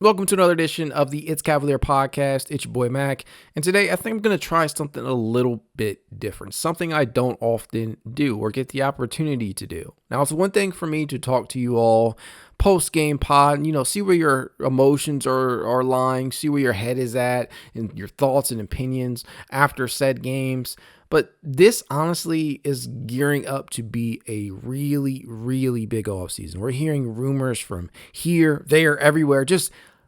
Welcome to another edition of the It's Cavalier podcast. It's your boy Mac, and today I think I'm going to try something a little bit different, something I don't often do or get the opportunity to do. Now, it's one thing for me to talk to you all post-game pod, see where your emotions are lying, see where your head is at, and your thoughts and opinions after said games. But this honestly is gearing up to be a really, really big offseason. We're hearing rumors from here, there, everywhere.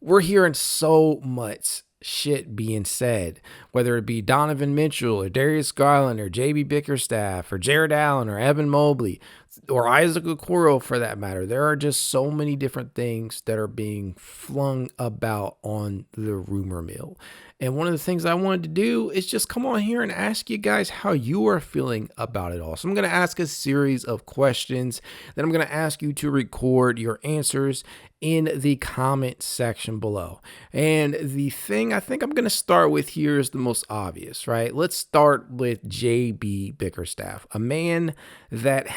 We're hearing so much shit being said, whether it be Donovan Mitchell or Darius Garland or JB Bickerstaff or Jarrett Allen or Evan Mobley or Isaac Okoro for that matter. There are just so many different things that are being flung about on the rumor mill. And one of the things I wanted to do is just come on here and ask you guys how you are feeling about it all. So I'm going to ask a series of questions. Then I'm going to ask you to record your answers in the comment section below. And the thing I think I'm going to start with here is the most obvious, right? Let's start with JB Bickerstaff, a man that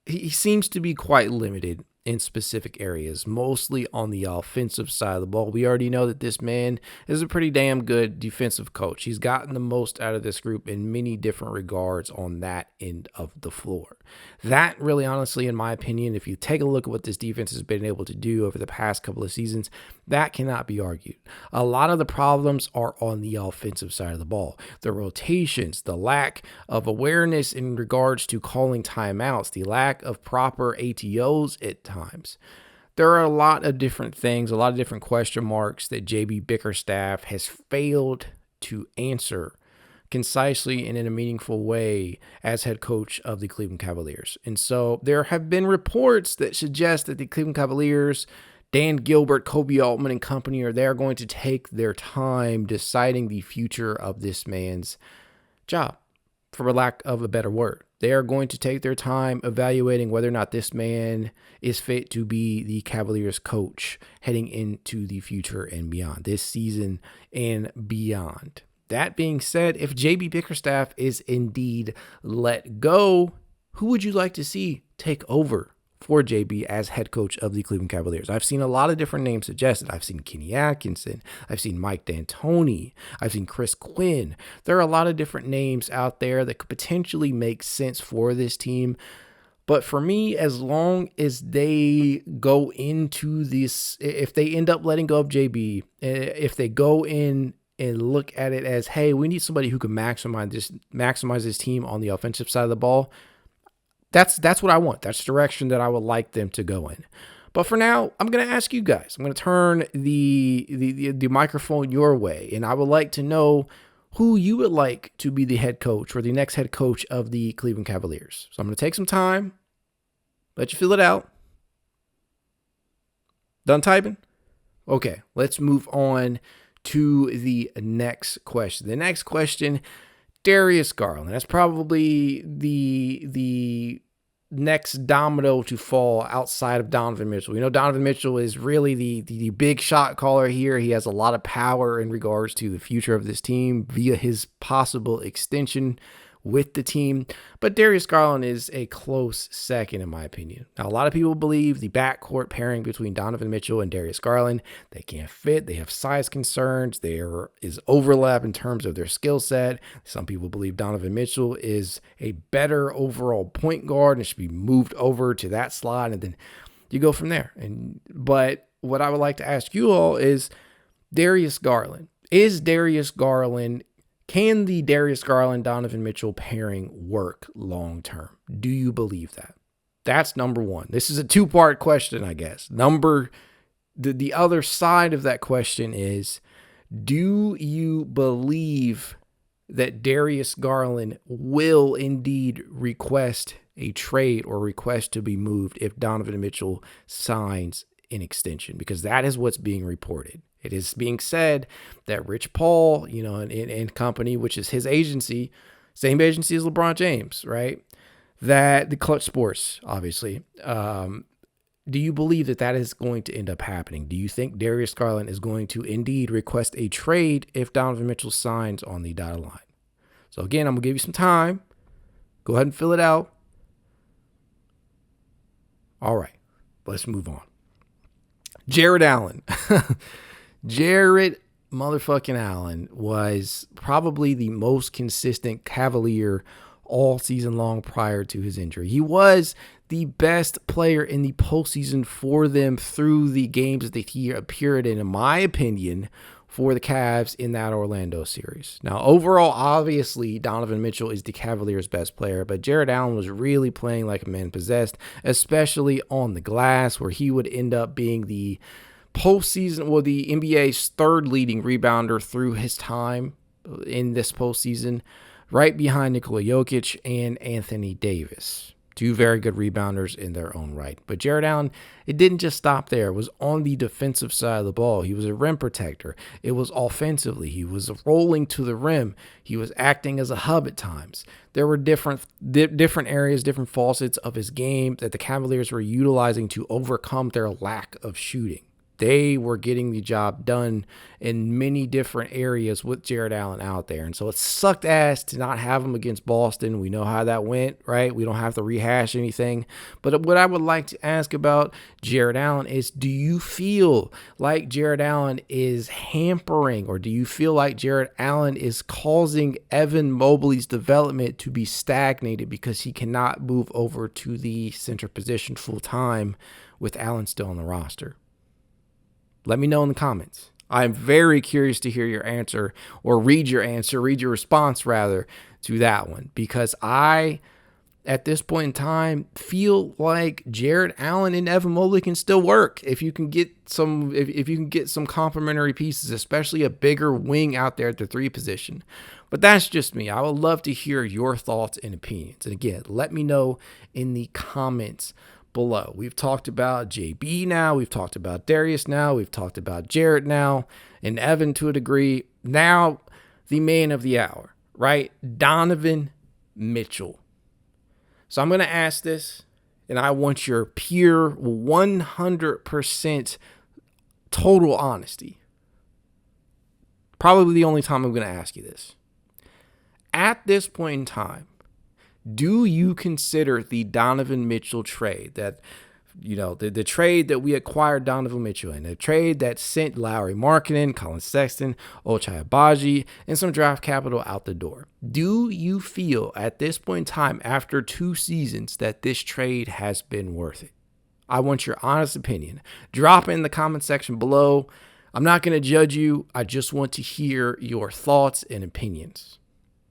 he seems to be quite limited in specific areas, mostly on the offensive side of the ball. We already know that this man is a pretty damn good defensive coach. He's gotten the most out of this group in many different regards on that end of the floor. That really, honestly, in my opinion, if you take a look at what this defense has been able to do over the past couple of seasons, that cannot be argued. A lot of the problems are on the offensive side of the ball. The rotations, the lack of awareness in regards to calling timeouts, the lack of proper ATOs at times. There are a lot of different things, a lot of different question marks that JB Bickerstaff has failed to answer concisely and in a meaningful way as head coach of the Cleveland Cavaliers. And so there have been reports that suggest that the Cleveland Cavaliers, Dan Gilbert, Kobe Altman, and company are there going to take their time deciding the future of this man's job, for lack of a better word. They are going to take their time evaluating whether or not this man is fit to be the Cavaliers coach heading into the future and beyond, this season and beyond. That being said, if JB Bickerstaff is indeed let go, who would you like to see take over for JB as head coach of the Cleveland Cavaliers? I've seen a lot of different names suggested. I've seen Kenny Atkinson. I've seen Mike D'Antoni. I've seen Chris Quinn. There are a lot of different names out there that could potentially make sense for this team. But for me, as long as they go into this, if they end up letting go of JB, if they go in and look at it as, hey, we need somebody who can maximize this team on the offensive side of the ball, That's what I want. That's the direction that I would like them to go in. But for now, I'm going to ask you guys. I'm going to turn the microphone your way, and I would like to know who you would like to be the head coach or the next head coach of the Cleveland Cavaliers. So I'm going to take some time, let you fill it out. Done typing? Okay, let's move on to the next question. The next question, Darius Garland. That's probably the next domino to fall outside of Donovan Mitchell. Donovan Mitchell is really the big shot caller here. He has a lot of power in regards to the future of this team via his possible extension with the team. But Darius Garland is a close second, in my opinion. Now, a lot of people believe the backcourt pairing between Donovan Mitchell and Darius Garland, they can't fit. They have size concerns. There is overlap in terms of their skill set. Some people believe Donovan Mitchell is a better overall point guard and should be moved over to that slot, and then you go from there. But what I would like to ask you all is Darius Garland. Can the Darius Garland-Donovan Mitchell pairing work long-term? Do you believe that? That's number one. This is a two-part question, I guess. The other side of that question is, do you believe that Darius Garland will indeed request a trade or request to be moved if Donovan Mitchell signs an extension? Because that is what's being reported. It is being said that Rich Paul, and company, which is his agency, same agency as LeBron James, right? That the Clutch Sports, obviously. Do you believe that is going to end up happening? Do you think Darius Garland is going to indeed request a trade if Donovan Mitchell signs on the dotted line? So again, I'm going to give you some time. Go ahead and fill it out. All right, let's move on. Jarrett Allen. Jarrett motherfucking Allen was probably the most consistent Cavalier all season long prior to his injury. He was the best player in the postseason for them through the games that he appeared in my opinion, for the Cavs in that Orlando series. Now, overall, obviously, Donovan Mitchell is the Cavaliers' best player, but Jarrett Allen was really playing like a man possessed, especially on the glass, where he would end up being the the NBA's third leading rebounder through his time in this postseason, right behind Nikola Jokic and Anthony Davis. Two very good rebounders in their own right. But Jarrett Allen, it didn't just stop there. It was on the defensive side of the ball. He was a rim protector. It was offensively. He was rolling to the rim. He was acting as a hub at times. There were different areas, different facets of his game that the Cavaliers were utilizing to overcome their lack of shooting. They were getting the job done in many different areas with Jarrett Allen out there. And so it sucked ass to not have him against Boston. We know how that went, right? We don't have to rehash anything. But what I would like to ask about Jarrett Allen is, do you feel like Jarrett Allen is hampering, or do you feel like Jarrett Allen is causing Evan Mobley's development to be stagnated because he cannot move over to the center position full time with Allen still on the roster? Let me know in the comments. I'm very curious to hear your answer, or read your response rather, to that one, because I, at this point in time, feel like Jarrett Allen and Evan Mobley can still work if you can get some complementary pieces, especially a bigger wing out there at the 3 position. But that's just me. I would love to hear your thoughts and opinions. And again, let me know in the comments below. We've talked about JB now. We've talked about Darius now. We've talked about Jarrett now, and Evan to a degree. Now, the man of the hour, right? Donovan Mitchell. So I'm going to ask this, and I want your pure 100% total honesty. Probably the only time I'm going to ask you this. At this point in time, do you consider the Donovan Mitchell trade, that, you know, the trade that we acquired Donovan Mitchell in, the trade that sent Lauri Markkanen, Colin Sexton, Ochai Agbaji, and some draft capital out the door? Do you feel at this point in time, after 2 seasons, that this trade has been worth it? I want your honest opinion. Drop it in the comment section below. I'm not going to judge you. I just want to hear your thoughts and opinions,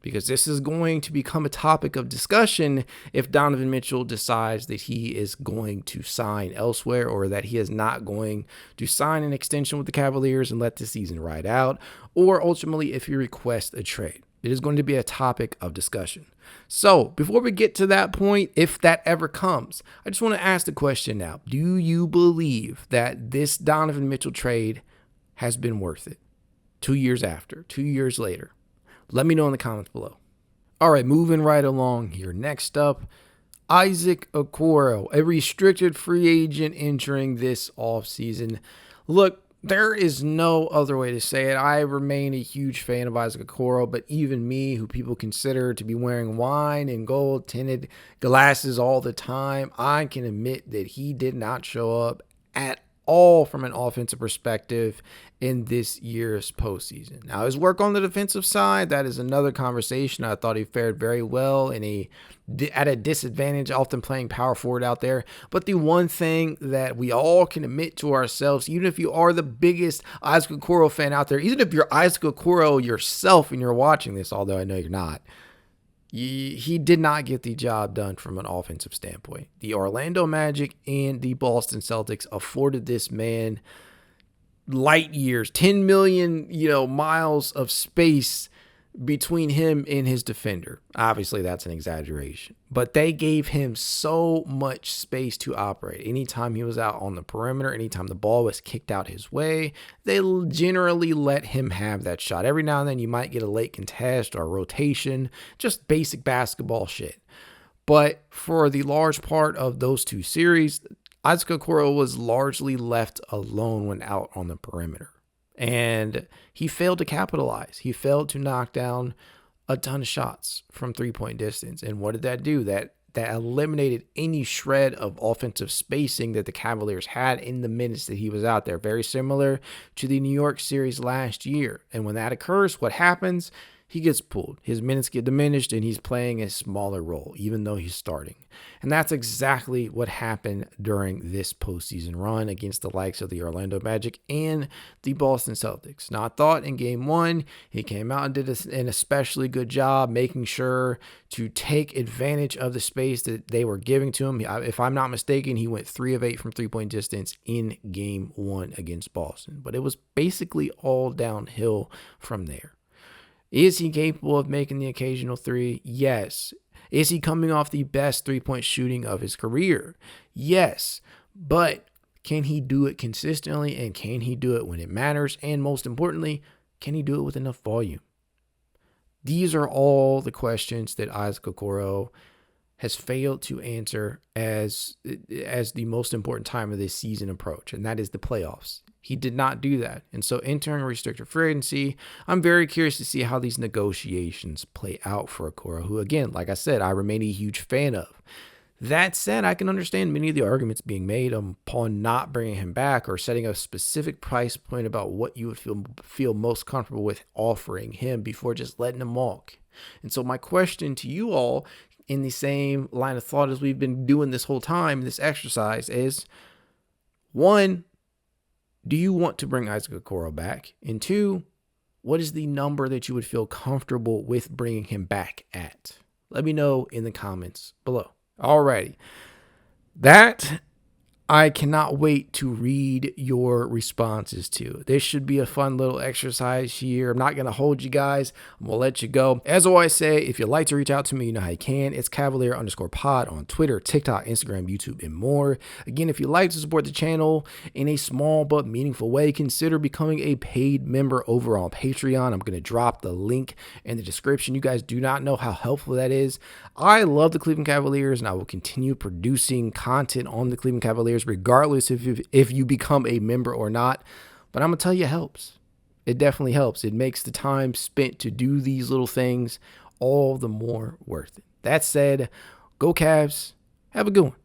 because this is going to become a topic of discussion if Donovan Mitchell decides that he is going to sign elsewhere, or that he is not going to sign an extension with the Cavaliers and let the season ride out, or ultimately if he requests a trade. It is going to be a topic of discussion. So before we get to that point, if that ever comes, I just want to ask the question now. Do you believe that this Donovan Mitchell trade has been worth it? 2 years after, 2 years later. Let me know in the comments below. All right, moving right along here. Next up, Isaac Okoro, a restricted free agent entering this offseason. Look, there is no other way to say it. I remain a huge fan of Isaac Okoro, but even me, who people consider to be wearing wine and gold tinted glasses all the time, I can admit that he did not show up at all from an offensive perspective in this year's postseason. Now, his work on the defensive side, that is another conversation. I thought he fared very well at a disadvantage, often playing power forward out there. But the one thing that we all can admit to ourselves, even if you are the biggest Isaac Okoro fan out there, even if you're Isaac Okoro yourself and you're watching this, although I know you're not, he did not get the job done from an offensive standpoint. The Orlando Magic and the Boston Celtics afforded this man light years, 10 million, miles of space between him and his defender. Obviously, that's an exaggeration, but they gave him so much space to operate. Anytime he was out on the perimeter, anytime the ball was kicked out his way, they generally let him have that shot. Every now and then you might get a late contest or a rotation, just basic basketball shit. But for the large part of those 2 series, Isaac Okoro was largely left alone when out on the perimeter. And he failed to capitalize. He failed to knock down a ton of shots from 3-point distance. And what did that do? That that eliminated any shred of offensive spacing that the Cavaliers had in the minutes that he was out there. Very similar to the New York series last year. And when that occurs, what happens? He gets pulled. His minutes get diminished, and he's playing a smaller role, even though he's starting. And that's exactly what happened during this postseason run against the likes of the Orlando Magic and the Boston Celtics. Now, I thought in game one, he came out and did an especially good job making sure to take advantage of the space that they were giving to him. If I'm not mistaken, he went 3 of 8 from three-point distance in game one against Boston. But it was basically all downhill from there. Is he capable of making the occasional three? Yes. Is he coming off the best three-point shooting of his career? Yes. But can he do it consistently, and can he do it when it matters? And most importantly, can he do it with enough volume? These are all the questions that Isaac Okoro has failed to answer as the most important time of this season approach, and that is the playoffs. He did not do that. And so entering restricted free agency, I'm very curious to see how these negotiations play out for Okoro, who, again, like I said, I remain a huge fan of. That said, I can understand many of the arguments being made upon not bringing him back or setting a specific price point about what you would feel most comfortable with offering him before just letting him walk. And so my question to you all, in the same line of thought as we've been doing this whole time, this exercise, is, one, do you want to bring Isaac Okoro back? And two, what is the number that you would feel comfortable with bringing him back at? Let me know in the comments below. Alrighty. That I cannot wait to read your responses to. This should be a fun little exercise here. I'm not going to hold you guys. I'm going to let you go. As always say, if you'd like to reach out to me, you know how you can. It's Cavalier_pod on Twitter, TikTok, Instagram, YouTube, and more. Again, if you'd like to support the channel in a small but meaningful way, consider becoming a paid member over on Patreon. I'm going to drop the link in the description. You guys do not know how helpful that is. I love the Cleveland Cavaliers, and I will continue producing content on the Cleveland Cavaliers regardless if you become a member or not. But I'm going to tell you, it helps. It definitely helps. It makes the time spent to do these little things all the more worth it. That said, go Cavs. Have a good one.